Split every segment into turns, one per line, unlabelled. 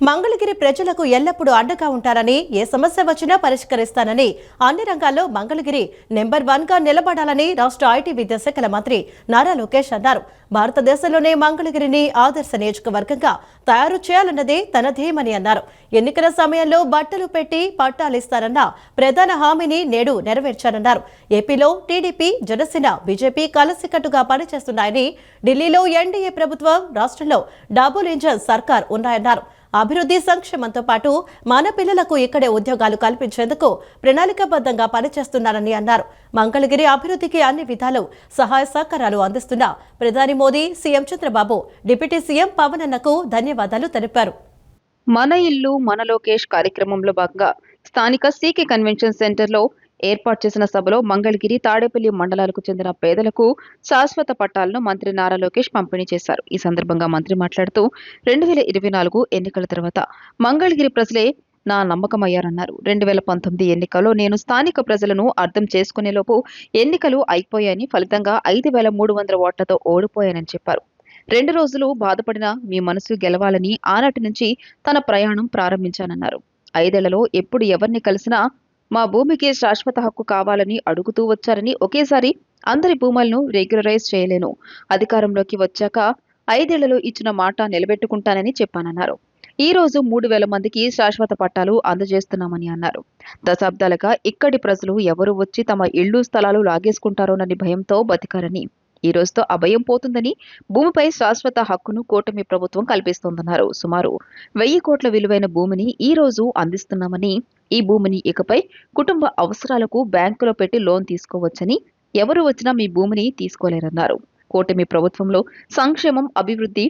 మంగళగిరి ప్రజలకు ఎల్లప్పుడూ అండగా ఉంటారని, ఏ సమస్య వచ్చినా పరిష్కరిస్తానని, అన్ని రంగాల్లో మంగళగిరి నెంబర్ 1గా నిలబడాలని రాష్ట్ర ఐటీ విద్యాశాఖల మంత్రి నారా లోకేష్ అన్నారు. భారతదేశంలోనే మంగళగిరిని ఆదర్శ నియోజకవర్గంగా తయారు చేయాలన్నదే తన ధ్యేయమని అన్నారు. ఎన్నికల సమయంలో బట్టలు పెట్టి పట్టాలిస్తారన్న ప్రధాన హామీని నేడు నెరవేర్చారన్నారు. ఏపీలో టీడీపీ, జనసేన, బీజేపీ కలిసికట్టుగా పనిచేస్తున్నాయని, ఢిల్లీలో ఎన్డీఏ ప్రభుత్వం, రాష్ట్రంలో డబుల్ ఇంజన్ సర్కార్ ఉన్నాయన్నారు. అభివృద్ధి సంక్షేమంతో పాటు మన పిల్లలకు ఇక్కడే ఉద్యోగాలు కల్పించేందుకు ప్రణాళికాబద్ధంగా పనిచేస్తున్నారని అన్నారు. మంగళగిరి అభివృద్ధికి అన్ని విధాలు సహాయ సహకారాలు అందిస్తున్న ప్రధాని Modi, CM Chandrababu, deputy CM Pawan అన్నకు ధన్యవాదాలు తెలిపారు.
మన ఇల్లు మన లోకేష్ కార్యక్రమంలో భాగంగా స్థానిక సీకే కన్వెన్షన్ సెంటర్లో ఏర్పాటు చేసిన సభలో మంగళగిరి, తాడేపల్లి మండలాలకు చెందిన పేదలకు శాశ్వత పట్టాలను మంత్రి నారా లోకేష్ పంపిణీ చేశారు. ఈ సందర్భంగా మంత్రి మాట్లాడుతూ 2024 ఎన్నికల తర్వాత మంగళగిరి ప్రజలే నా నమ్మకమయ్యారన్నారు. 2019 ఎన్నికల్లో నేను స్థానిక ప్రజలను అర్థం చేసుకునేలోపు ఎన్నికలు అయిపోయాయని, ఫలితంగా 5,300 ఓట్లతో ఓడిపోయానని చెప్పారు. 2 రోజులు బాధపడిన మీ మనసు గెలవాలని ఆనాటి నుంచి తన ప్రయాణం ప్రారంభించానన్నారు. 5 ఏళ్లలో ఎప్పుడు ఎవరిని కలిసినా మా భూమికి శాశ్వత హక్కు కావాలని అడుగుతూ వచ్చారని, ఒకేసారి అందరి భూములను రెగ్యులరైజ్ చేయలేను, అధికారంలోకి వచ్చాక 5 ఏళ్లలో ఇచ్చిన మాట నిలబెట్టుకుంటానని చెప్పానన్నారు. ఈ రోజు 3,000 మందికి శాశ్వత పట్టాలు అందజేస్తున్నామని అన్నారు. దశాబ్దాలుగా ఇక్కడి ప్రజలు ఎవరు వచ్చి తమ ఇళ్లు, స్థలాలు లాగేసుకుంటారోనని భయంతో బతికారని, ఈ రోజుతో ఆ భయం పోతుందని, భూమిపై శాశ్వత హక్కును కూటమి ప్రభుత్వం కల్పిస్తోందన్నారు. సుమారు 1,000 కోట్ల విలువైన భూమిని ఈ రోజు అందిస్తున్నామని, ఈ భూమిని ఇకపై కుటుంబ అవసరాలకు బ్యాంకులో పెట్టి లోన్ తీసుకోవచ్చని, ఎవరు వచ్చినా మీ భూమిని తీసుకోలేరన్నారు. కూటమి ప్రభుత్వంలో సంక్షేమం, అభివృద్ధి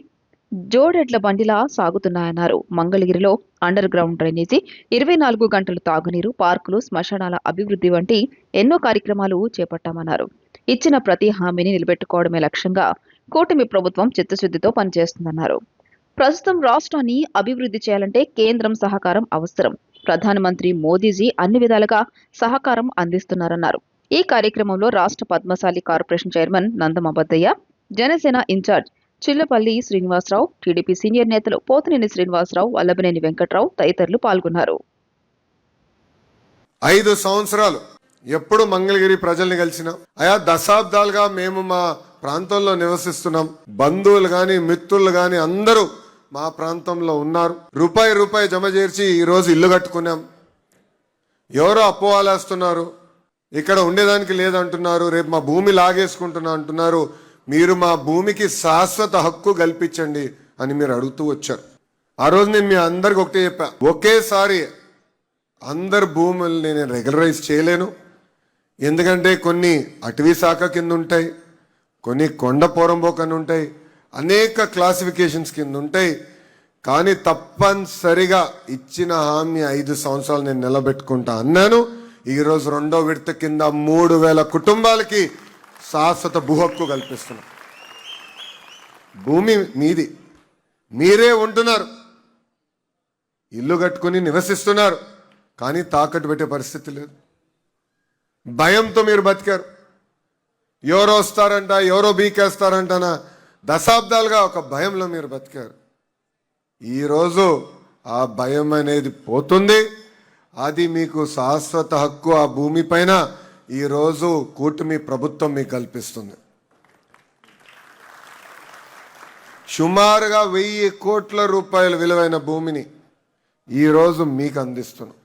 జోడెడ్ల బండిలా సాగుతున్నాయన్నారు. మంగళగిరిలో అండర్ గ్రౌండ్ డ్రైనేజీ, 24 గంటలు తాగునీరు, పార్కులు, శ్మశానాల అభివృద్ధి వంటి ఎన్నో కార్యక్రమాలు చేపట్టామన్నారు. ఇచ్చిన ప్రతి హామీని నిలబెట్టుకోవడమే లక్ష్యంగా కూటమి ప్రభుత్వం చిత్తశుద్ధితో పనిచేస్తుందన్నారు. ప్రస్తుతం రాష్ట్రాన్ని అభివృద్ధి చేయాలంటే కేంద్రం సహకారం అవసరం. ప్రధానమంత్రి మోదీజీ అన్ని విధాలుగా సహకారం అందిస్తున్నారన్నారు. ఈ కార్యక్రమంలో రాష్ట్ర Padmasali corporation chairman Nandamabaddayya, Janasena incharge Chillapalli Srinivasarao, TDP senior నేతలు పోతినేని శ్రీనివాసరావు, వల్లభనేని వెంకట్రావు తదితరులు పాల్గొన్నారు.
5 సంవత్సరాలు ఎప్పుడు మంగళగిరి ప్రజల్ని కలిసినా, ఆయా దశాబ్దాలుగా మేము మా ప్రాంతంలో నివసిస్తున్నాం. బంధువులు గాని, మిత్రులు గాని అందరూ మా ప్రాంతంలో ఉన్నారు. రూపాయి జమ చేర్చి ఈరోజు ఇల్లు కట్టుకున్నాం. ఎవరో అపోవాలేస్తున్నారు, ఇక్కడ ఉండేదానికి లేదంటున్నారు, రేపు మా భూమి లాగేసుకుంటున్నా అంటున్నారు. మీరు మా భూమికి శాశ్వత హక్కు కల్పించండి అని మీరు అడుగుతూ వచ్చారు. ఆ రోజు నేను మీ అందరికి ఒకటే చెప్పా, ఒకేసారి అందరు భూముల్ని నేను రెగ్యులరైజ్ చేయలేను. ఎందుకంటే కొన్ని అటవీ శాఖ కింద ఉంటాయి, కొన్ని కొండ పోరంబోకని ఉంటాయి, అనేక క్లాసిఫికేషన్స్ కింద ఉంటాయి. కానీ తప్పనిసరిగా ఇచ్చిన హామీ 5 సంవత్సరాలు నేను నిలబెట్టుకుంటా అన్నాను. ఈరోజు 2వ విడత కింద 3,000 కుటుంబాలకి శాశ్వత భూ హక్కు కల్పిస్తున్నాం. భూమి మీది, మీరే ఉంటున్నారు, ఇల్లు కట్టుకుని నివసిస్తున్నారు, కానీ తాకట్టు పెట్టే పరిస్థితి లేదు. భయంతో మీరు బతికారు. ఎవరో వస్తారంట, ఎవరో బీకేస్తారంటనా దశాబ్దాలుగా ఒక భయంలో మీరు బతికారు. ఈరోజు ఆ భయం అనేది పోతుంది. అది మీకు శాశ్వత హక్కు ఆ భూమి పైన ఈరోజు కూటమి ప్రభుత్వం మీకు కల్పిస్తుంది. సుమారుగా 1,000 కోట్ల రూపాయల విలువైన భూమిని ఈరోజు మీకు అందిస్తున్నాం.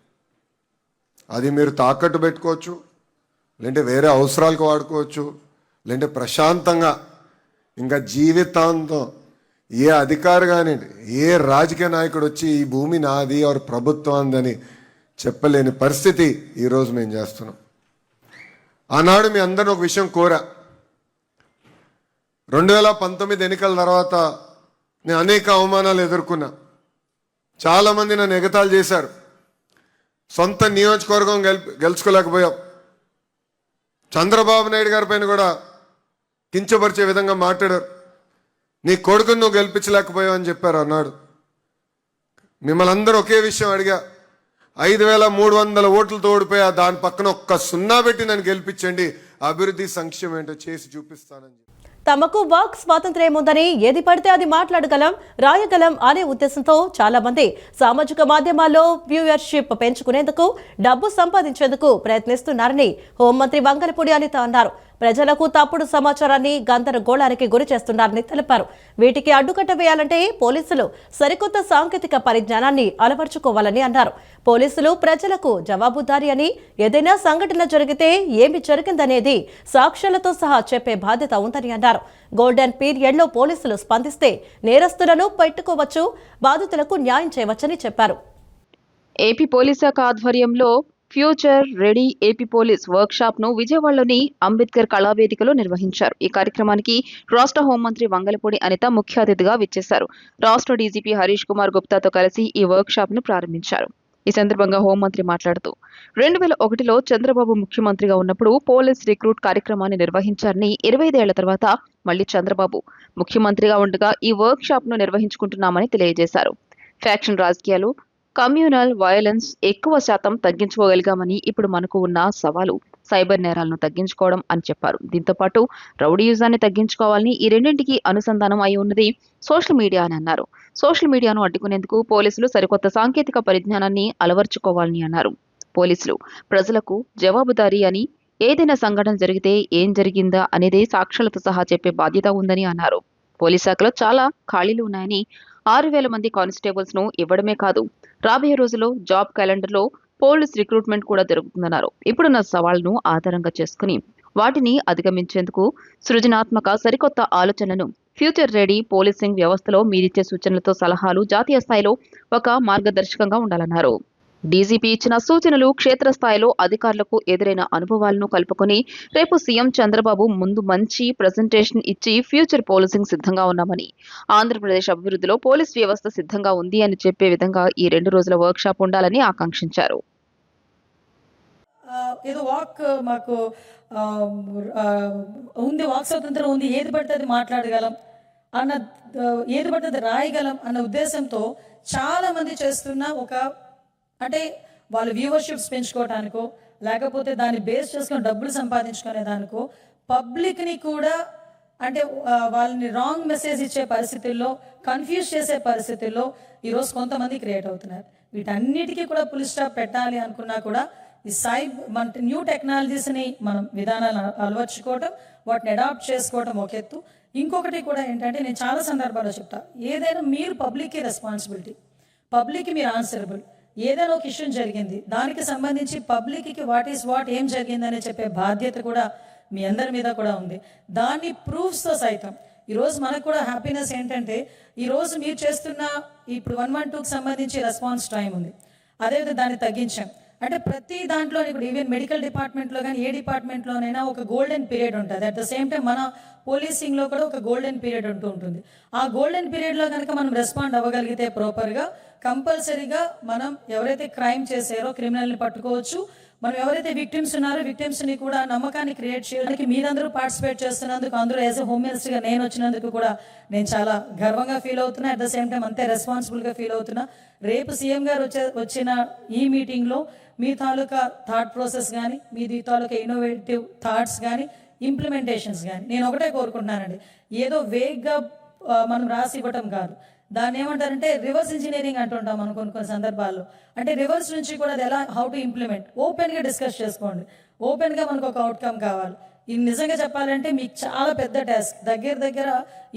అది మీరు తాకట్టు పెట్టుకోవచ్చు, లేదంటే వేరే అవసరాలకు వాడుకోవచ్చు, లేదంటే ప్రశాంతంగా ఇంకా జీవితాంతం ఏ అధికారి కానివ్వండి, ఏ రాజకీయ నాయకుడు వచ్చి ఈ భూమి నాది ఎవరు ప్రభుత్వాన్ని చెప్పలేని పరిస్థితి ఈరోజు మేము చేస్తున్నాం. ఆనాడు మీ అందరిని ఒక విషయం కోరా. 2019 ఎన్నికల తర్వాత నేను అనేక అవమానాలు ఎదుర్కొన్నా. చాలామంది నన్ను ఎగతాళి చేశారు. సొంత నియోజకవర్గం గెలుచుకోలేకపోయాం. చంద్రబాబు నాయుడు గారి పైన కూడా కించపరిచే విధంగా మాట్లాడారు. నీ కొడుకును నువ్వు గెలిపించలేకపోయావు అని చెప్పారు అన్నాడు. మిమ్మల్ని అందరూ ఒకే విషయం అడిగా, 5,300 ఓట్లతో ఓడిపోయా, దాని పక్కన ఒక్క 0 పెట్టి నన్ను గెలిపించండి, అభివృద్ధి సంక్షేమం ఏంటో చేసి చూపిస్తానని.
తమకు వాక్ స్వాతంత్ర్యం ఉందని ఏది పడితే అది మాట్లాడగలం, రాయగలం అనే ఉద్దేశంతో చాలా మంది సామాజిక మాధ్యమాల్లో వ్యూయర్షిప్ పెంచుకునేందుకు, డబ్బు సంపాదించేందుకు ప్రయత్నిస్తున్నారని హోంమంత్రి వంగలపూడి అనిత అన్నారు. ప్రజలకు తప్పుడు సమాచారాన్ని గందరగోళానికి గురి చేస్తున్నారని తెలిపారు. వీటికి అడ్డుకట్ట వేయాలంటే పోలీసులు సరికొత్త సాంకేతిక పరిజ్ఞానాన్ని అలవర్చుకోవాలని అన్నారు. పోలీసులు ప్రజలకు జవాబుదారీ అని, ఏదైనా సంఘటన జరిగితే ఏమి జరిగిందనేది సాక్ష్యాలతో సహా చెప్పే బాధ్యత ఉందని అన్నారు. గోల్డెన్ పీరియడ్లో పోలీసులు స్పందిస్తే నేరస్తులను పెట్టుకోవచ్చు, బాధితులకు న్యాయం చేయవచ్చని చెప్పారు.
ఏపీ పోలీస్ శాఖ ఆధ్వర్యంలో future ready AP police work shop ను విజయవాడలోని అంబేద్కర్ కళావేదికలో నిర్వహించారు. ఈ కార్యక్రమానికి రాష్ట్ర హోంమంత్రి వంగలపూడి అనిత ముఖ్య అతిథిగా విచ్చేశారు. రాష్ట్ర డీజీపీ హరీష్ కుమార్ గుప్తాతో కలిసి ఈ వర్క్ షాప్ ను ప్రారంభించారు. ఈ సందర్భంగా హోంమంత్రి మాట్లాడుతూ 2001లో చంద్రబాబు ముఖ్యమంత్రిగా ఉన్నప్పుడు పోలీస్ రిక్రూట్ కార్యక్రమాన్ని నిర్వహించారని, 25 ఏళ్ల తర్వాత మళ్లీ చంద్రబాబు ముఖ్యమంత్రిగా ఉండగా ఈ వర్క్ షాప్ ను నిర్వహించుకుంటున్నామని తెలియజేశారు. ఫ్యాక్షన్ రాజకీయాలు, కమ్యూనల్ వయలెన్స్ ఎక్కువ శాతం తగ్గించుకోగలిగామని, ఇప్పుడు మనకు ఉన్న సవాలు సైబర్ నేరాలను తగ్గించుకోవడం అని చెప్పారు. దీంతో పాటు రౌడీయుజాన్ని తగ్గించుకోవాలని, ఈ రెండింటికి అనుసంధానం అయి ఉన్నది సోషల్ మీడియా అని అన్నారు. సోషల్ మీడియాను అడ్డుకునేందుకు పోలీసులు సరికొత్త సాంకేతిక పరిజ్ఞానాన్ని అలవర్చుకోవాలని అన్నారు. పోలీసులు ప్రజలకు జవాబుదారీ అని, ఏదైనా సంఘటన జరిగితే ఏం జరిగిందా అనేది సాక్ష్యాలతో సహా చెప్పే బాధ్యత ఉందని అన్నారు. పోలీస్ శాఖలో చాలా ఖాళీలు ఉన్నాయని, 6,000 మంది కానిస్టేబుల్స్ ను ఇవ్వడమే కాదు, రాబోయే రోజుల్లో జాబ్ క్యాలెండర్లో పోలీస్ రిక్రూట్మెంట్ కూడా జరుగుతుందన్నారు. ఇప్పుడున్న సవాళ్లను ఆధారంగా చేసుకుని వాటిని అధిగమించేందుకు సృజనాత్మక సరికొత్త ఆలోచనలను ఫ్యూచర్ రెడీ పోలీసింగ్ వ్యవస్థలో మీరిచ్చే సూచనలతో సలహాలు జాతీయ స్థాయిలో ఒక మార్గదర్శకంగా ఉండాలన్నారు. డీజీపీ ఇచ్చిన సూచనలు క్షేత్రస్థాయిలో అధికారులకు ఎదురైన అనుభవాలను కలుపుకొని రేపు సీఎం చంద్రబాబు ముందు మంచి ప్రెజెంటేషన్ ఇచ్చి ఫ్యూచర్ పోలీసింగ్ సిద్ధంగా ఉన్నామని, ఆంధ్రప్రదేశ్ అభివృద్ధిలో పోలీస్ వ్యవస్థ సిద్ధంగా ఉంది అని చెప్పే విధంగా ఈ 2 రోజుల వర్క్ షాప్ ఉండాలని ఆకాంక్షించారు.
ఏదో వాక్ మాకు ఉంది, వాక్ స్వాతంత్రం ఉంది, ఏది పడితే అది మాట్లాడగలం అన్న, ఏది పడితే అది రాయగలం అన్న ఉద్దేశంతో చాలా మంది చేస్తున్న ఒక, అంటే వాళ్ళ వ్యూవర్షిప్స్ పెంచుకోవటానికో, లేకపోతే దాన్ని బేస్ చేసుకొని డబ్బులు సంపాదించుకునే దానికో, పబ్లిక్ని కూడా అంటే వాళ్ళని రాంగ్ మెసేజ్ ఇచ్చే పరిస్థితుల్లో, కన్ఫ్యూజ్ చేసే పరిస్థితుల్లో ఈరోజు కొంతమంది క్రియేట్ అవుతున్నారు. వీటన్నిటికీ కూడా ఫుల్ స్టాప్ పెట్టాలి అనుకున్నా కూడా ఈ మన న్యూ టెక్నాలజీస్ని మనం విధానాలు అలవర్చుకోవటం, వాటిని అడాప్ట్ చేసుకోవటం ఒక ఎత్తు. ఇంకొకటి కూడా ఏంటంటే, నేను చాలా సందర్భాల్లో చెప్తా, ఏదైనా మీరు పబ్లిక్కి రెస్పాన్సిబిలిటీ, పబ్లిక్కి మీరు ఆన్సరబుల్. ఏదైనా ఒక ఇష్యూ జరిగింది, దానికి సంబంధించి పబ్లిక్కి వాట్ ఏం జరిగిందని చెప్పే బాధ్యత కూడా మీ అందరి మీద కూడా ఉంది. దాన్ని ప్రూఫ్స్తో సైతం ఈరోజు మనకు కూడా హ్యాపీనెస్ ఏంటంటే, ఈరోజు మీరు చేస్తున్న ఇప్పుడు 112కి సంబంధించి రెస్పాన్స్ టైం ఉంది, అదేవిధంగా దాన్ని తగ్గించాం. అంటే ప్రతి దాంట్లో ఇప్పుడు ఈవెన్ మెడికల్ డిపార్ట్మెంట్లో కానీ ఏ డిపార్ట్మెంట్లోనైనా ఒక గోల్డెన్ పీరియడ్ ఉంటుంది. అట్ ద సేమ్ టైం మన పోలీసింగ్లో కూడా ఒక గోల్డెన్ పీరియడ్ ఉంటూ ఉంటుంది. ఆ గోల్డెన్ పీరియడ్లో కనుక మనం రెస్పాండ్ అవ్వగలిగితే ప్రాపర్గా, కంపల్సరీగా మనం ఎవరైతే క్రైమ్ చేశారో క్రిమినల్ని పట్టుకోవచ్చు. మనం ఎవరైతే విక్టిమ్స్ ఉన్నారో విక్టిమ్స్ని కూడా నమ్మకాన్ని క్రియేట్ చేయడానికి మీరందరూ పార్టిసిపేట్ చేస్తున్నందుకు, అందరూ యాజ్ ఎ హోమ్ మినిస్టర్గా నేను వచ్చినందుకు కూడా నేను చాలా గర్వంగా ఫీల్ అవుతున్నా. అట్ ద సేమ్ టైం అంతే రెస్పాన్సిబుల్గా ఫీల్ అవుతున్నా. రేపు సీఎం గారు వచ్చిన ఈ మీటింగ్లో మీ తాలూకా థాట్ ప్రాసెస్ కానీ, మీ తాలూకా ఇన్నోవేటివ్ థాట్స్ కానీ, ఇంప్లిమెంటేషన్స్ కానీ నేను ఒకటే కోరుకుంటున్నానండి. ఏదో వేగ్గా మనం రాసి ఇవ్వటం కాదు, దాన్ని ఏమంటారంటే రివర్స్ ఇంజనీరింగ్ అంటుంటాం మనం కొన్ని సందర్భాల్లో. అంటే రివర్స్ నుంచి కూడా అది ఎలా, హౌ టు ఇంప్లిమెంట్, ఓపెన్గా డిస్కస్ చేసుకోండి. ఓపెన్గా మనకు ఒక అవుట్కమ్ కావాలి. ఇది నిజంగా చెప్పాలంటే మీకు చాలా పెద్ద టాస్క్. దగ్గర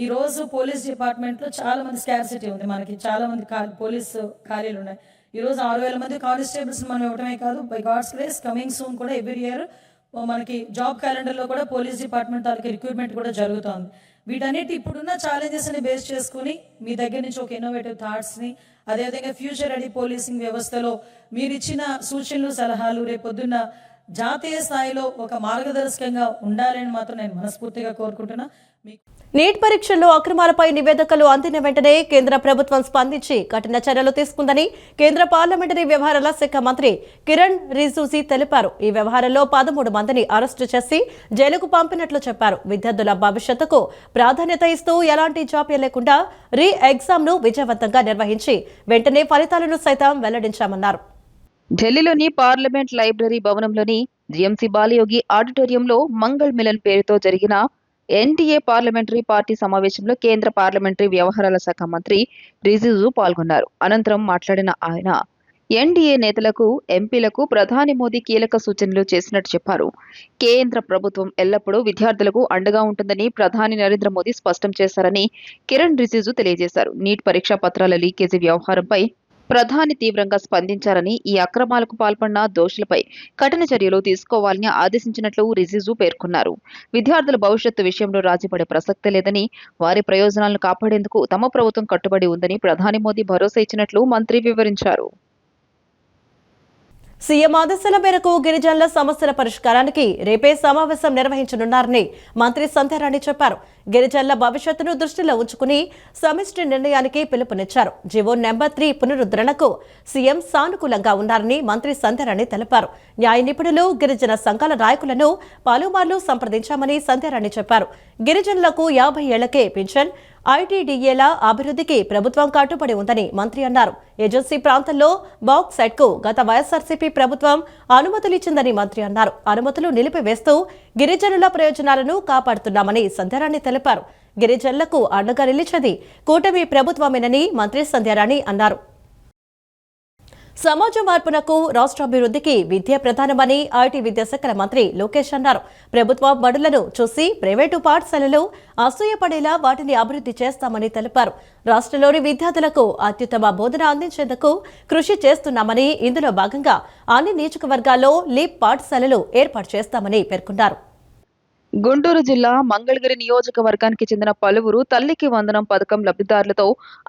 ఈరోజు పోలీస్ డిపార్ట్మెంట్లో చాలా మంది స్కార్సిటీ ఉంది, మనకి చాలా మంది పోలీసు ఖాళీలు ఉన్నాయి. ఈరోజు 6,000 మంది కానిస్టేబుల్స్ మనం ఇవ్వడమే కాదు, by God's grace coming soon కూడా ఎవ్రీ ఇయర్ మనకి జాబ్ క్యాలెండర్లో కూడా పోలీస్ డిపార్ట్మెంట్ వాళ్ళకి రిక్రూట్మెంట్ కూడా జరుగుతుంది. వీటన్నిటి ఇప్పుడున్న ఛాలెంజెస్ని బేస్ చేసుకుని మీ దగ్గర నుంచి ఒక ఇన్నోవేటివ్ థాట్స్ని, అదేవిధంగా ఫ్యూచర్ రెడీ పోలీసింగ్ వ్యవస్థలో మీరు ఇచ్చిన సూచనలు సలహాలు రేపొద్దున్న జాతీయ స్థాయిలో ఒక మార్గదర్శకంగా ఉండాలని మాత్రం నేను మనస్ఫూర్తిగా కోరుకుంటున్నా.
నీట్ పరీక్షల్లో అక్రమాలపై నివేదికలు అందిన వెంటనే కేంద్ర ప్రభుత్వం స్పందించి కఠిన చర్యలు తీసుకుందని కేంద్ర పార్లమెంటరీ వ్యవహారాల శాఖ మంత్రి కిరణ్ రిజిజు తెలిపారు. ఈ వ్యవహారంలో 13 మందిని అరెస్టు చేసి జైలుకు పంపినట్లు చెప్పారు. విద్యార్థుల భవిష్యత్తుకు ప్రాధాన్యత ఇస్తూ ఎలాంటి జాప్యం లేకుండా రీ ఎగ్జామ్ను విజయవంతంగా నిర్వహించి వెంటనే ఫలితాలను సైతం వెల్లడించామన్నారు.
ఢిల్లీలోని పార్లమెంట్ లైబ్రరీ భవనంలోని జిఎంసీ బాలయోగి ఆడిటోరియంలో మంగళ్ మిలన్ పేరుతో జరిగిన ఎన్డీఏ పార్లమెంటరీ పార్టీ సమావేశంలో కేంద్ర పార్లమెంటరీ వ్యవహారాల శాఖ మంత్రి రిజిజు పాల్గొన్నారు. అనంతరం మాట్లాడిన ఆయన ఎన్డీఏ నేతలకు, ఎంపీలకు ప్రధాని మోదీ కీలక సూచనలు చేసినట్టు చెప్పారు. కేంద్ర ప్రభుత్వం ఎల్లప్పుడూ విద్యార్థులకు అండగా ఉంటుందని ప్రధాని నరేంద్ర మోదీ స్పష్టం చేశారని కిరణ్ రిజిజు తెలియజేశారు. నీట్ పరీక్షా పత్రాల లీకేజీ వ్యవహారంపై ప్రధాని తీవ్రంగా స్పందించారని, ఈ అక్రమాలకు పాల్పడిన దోషులపై కఠిన చర్యలు తీసుకోవాలని ఆదేశించినట్లు రిజిజు పేర్కొన్నారు. విద్యార్థుల భవిష్యత్తు విషయంలో రాజీపడే ప్రసక్తే లేదని, వారి ప్రయోజనాలను కాపాడేందుకు తమ ప్రభుత్వం కట్టుబడి ఉందని ప్రధాని మోదీ భరోసా ఇచ్చినట్లు మంత్రి వివరించారు.
సీఎం ఆదేశాల మేరకు గిరిజనుల సమస్యల పరిష్కారానికి రేపే సమావేశం నిర్వహించనున్నారని మంత్రి సంధ్యారాణి చెప్పారు. గిరిజనుల భవిష్యత్తును దృష్టిలో ఉంచుకుని సమిష్టి నిర్ణయానికి పిలుపునిచ్చారు. జీవో నెంబర్ 3 పునరుద్ధరణకు సీఎం సానుకూలంగా ఉన్నారని మంత్రి సంధ్యారాణి తెలిపారు. న్యాయ నిపుణులు, గిరిజన సంఘాల నాయకులను పలుమార్లు సంప్రదించామని సంధ్యారాణి చెప్పారు. గిరిజనులకు 50 ఏళ్లకే పింఛన్, ఐటీడీఏల అభివృద్ధికి ప్రభుత్వం కట్టుబడి ఉందని మంత్రి అన్నారు. ఏజెన్సీ ప్రాంతంలో బాక్సైట్కు గత వైఎస్ఆర్సీపీ ప్రభుత్వం అనుమతులిచ్చిందని మంత్రి అన్నారు. అనుమతులు నిలిపివేస్తూ గిరిజనుల ప్రయోజనాలను కాపాడుతున్నామని సంధ్యారాణి తెలిపారు. గిరిజనులకు అండగా నిలిచేది కూటమి ప్రభుత్వమేనని మంత్రి సంధ్యారాణి అన్నారు. సమాజ మార్పునకు రాష్ట్రాభివృద్ధికి విద్య ప్రధానమని ఐటీ విద్యాశాఖల మంత్రి లోకేష్ అన్నారు. ప్రభుత్వ బడులను చూసి ప్రైవేటు పాఠశాలలు అసూయపడేలా వాటిని అభివృద్ధి చేస్తామని తెలిపారు. రాష్ట్రంలోని విద్యార్థులకు అత్యుత్తమ బోధన అందించేందుకు కృషి చేస్తున్నామని, ఇందులో భాగంగా అన్ని నియోజకవర్గాల్లో లీప్ పాఠశాలలు ఏర్పాటు చేస్తామని పేర్కొన్నారు.
గుంటూరు జిల్లా మంగళగిరి నియోజకవర్గానికి చెందిన పలువురు తల్లికి వందనం పథకం లబ్ధిదారులతో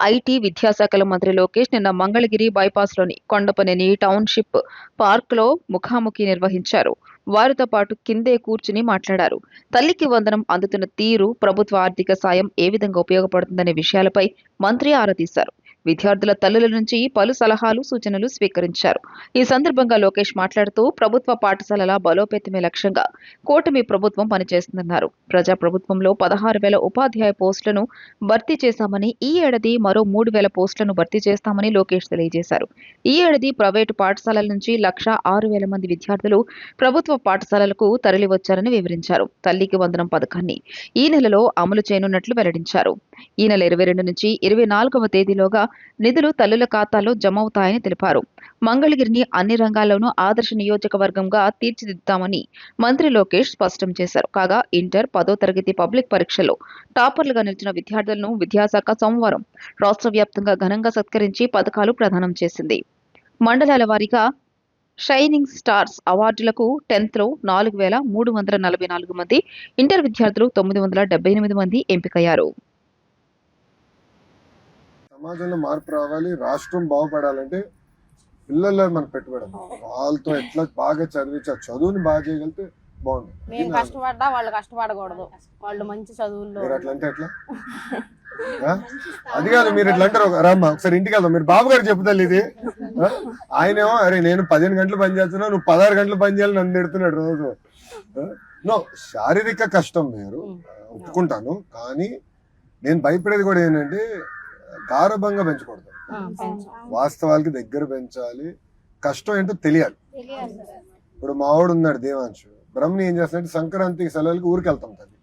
ఐటీ విద్యాశాఖల మంత్రి లోకేష్ నిన్న మంగళగిరి బైపాస్లోని కొండపనేని టౌన్షిప్ పార్క్లో ముఖాముఖి నిర్వహించారు. వారితో పాటు కిందే కూర్చుని మాట్లాడారు. తల్లికి వందనం అందుతున్న తీరు, ప్రభుత్వ ఆర్థిక సాయం ఏ విధంగా ఉపయోగపడుతుందనే విషయాలపై మంత్రి ఆరా తీశారు. విద్యార్థుల తల్లుల నుంచి పలు సలహాలు, సూచనలు స్వీకరించారు. ఈ సందర్భంగా లోకేష్ మాట్లాడుతూ ప్రభుత్వ పాఠశాలల బలోపేతమే లక్ష్యంగా కూటమి ప్రభుత్వం పనిచేస్తుందన్నారు. ప్రజా ప్రభుత్వంలో 16,000 ఉపాధ్యాయ పోస్టులను భర్తీ చేశామని, ఈ ఏడాది మరో 3,000 పోస్టులను భర్తీ చేస్తామని లోకేష్ తెలియజేశారు. ఈ ఏడాది ప్రైవేటు పాఠశాలల నుంచి 1,06,000 మంది విద్యార్థులు ప్రభుత్వ పాఠశాలలకు తరలివచ్చారని వివరించారు. తల్లికి వందనం పథకాన్ని ఈ నెలలో అమలు చేయనున్నట్లు వెల్లడించారు. ఈ నెల 22 నుంచి 24వ తేదీలోగా నిధులు తల్లుల ఖాతాలో జమ అవుతాయని తెలిపారు. మంగళగిరిని అన్ని రంగాల్లోనూ ఆదర్శ నియోజకవర్గంగా తీర్చిదిద్దామని మంత్రి లోకేష్ స్పష్టం చేశారు. కాగా ఇంటర్ 10వ తరగతి పబ్లిక్ పరీక్షల్లో టాపర్లుగా నిలిచిన విద్యార్థులను విద్యాశాఖ సోమవారం రాష్ట్ర వ్యాప్తంగా ఘనంగా సత్కరించి పథకాలు ప్రదానం చేసింది. మండలాల వారీగా షైనింగ్ స్టార్స్ అవార్డులకు 10th లో 4,344 మంది, ఇంటర్ విద్యార్థులు 978 మంది ఎంపికయ్యారు.
సమాజంలో మార్పు రావాలి, రాష్ట్రం బాగుపడాలంటే పిల్లల్లో మన పెట్టుబడి వాళ్ళతో ఎట్లా బాగా చదివించి చదువుని బాగా చేయగలిగితే బాగుంటుంది.
మేము కష్టపడ్డా వాళ్ళు కష్టపడకూడదు. వాళ్ళు మంచి చదువుల్లో
మీరు అట్లా అంటే ఎట్లా? అది కాదు, మీరు ఇట్లా అంటారు. రమ్మ ఒకసారి ఇంటికి వెళ్దాం, మీరు బాబు గారు చెప్తారు ఇది. ఆయనేమో అరే నేను 15 గంటలు పని చేస్తున్నా, నువ్వు 16 గంటలు పని చేయాలి నన్ను తిడుతున్నాడు రోజు. నో, శారీరక కష్టం వేరు, ఒప్పుకుంటాను. కానీ నేను భయపడేది కూడా ఏంటంటే గారభంగా పెంచకూడదు. వాస్తవాలకి దగ్గర పెంచాలి. కష్టం ఏంటో తెలియాలి. ఇప్పుడు మావాడు ఉన్నాడు దేవాంశు, బ్రహ్మని ఏం చేస్తాడంటే సంక్రాంతికి సెలవులకి ఊరికి వెళ్తాం. తల్లి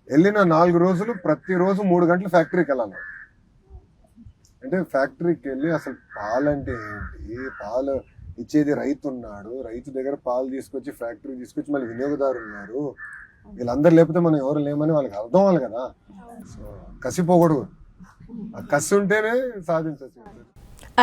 వెళ్ళిన 4 రోజులు ప్రతిరోజు 3 గంటలు ఫ్యాక్టరీకి వెళ్ళాలి. అంటే ఫ్యాక్టరీకి వెళ్ళి అసలు పాలంటే ఏంటి, పాలు ఇచ్చేది రైతు ఉన్నాడు, రైతు దగ్గర పాలు తీసుకొచ్చి ఫ్యాక్టరీ తీసుకొచ్చి మళ్ళీ వినియోగదారు ఉన్నారు, వీళ్ళందరూ లేకపోతే మనం ఎవరు లేమని వాళ్ళకి అర్థం అవ్వాలి కదా. సో కసిపోకూడదు, కసి ఉంటేనే సాధించవచ్చు.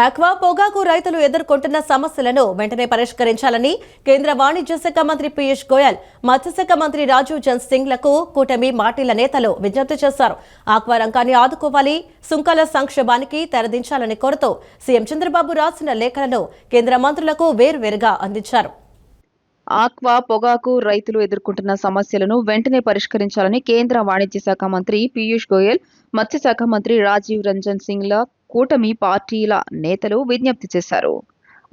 ఆక్వా, పొగాకు రైతులు ఎదుర్కొంటున్న సమస్యలను వెంటనే పరిష్కరించాలని కేంద్ర వాణిజ్య శాఖ మంత్రి పీయూష్ గోయల్, మత్స్యశాఖ మంత్రి రాజీవ్ చంద్ సింగ్లకు కూటమి పార్టీల నేతలు విజ్ఞప్తి చేశారు. ఆక్వా రంగాన్ని ఆదుకోవాలి, సుంకాల సంక్షోభానికి తెరదించాలని కోరుతూ సీఎం చంద్రబాబు రాసిన లేఖలను కేంద్ర మంత్రులకు వేర్వేరుగా అందించారు.
ఆక్వా, పొగాకు రైతులు ఎదుర్కొంటున్న సమస్యలను వెంటనే పరిష్కరించాలని కేంద్ర వాణిజ్య శాఖ మంత్రి పీయూష్ గోయల్, మత్స్యశాఖ మంత్రి రాజీవ్ రంజన్ సింగ్ల కూటమి పార్టీల నేతలు విజ్ఞప్తి చేశారు.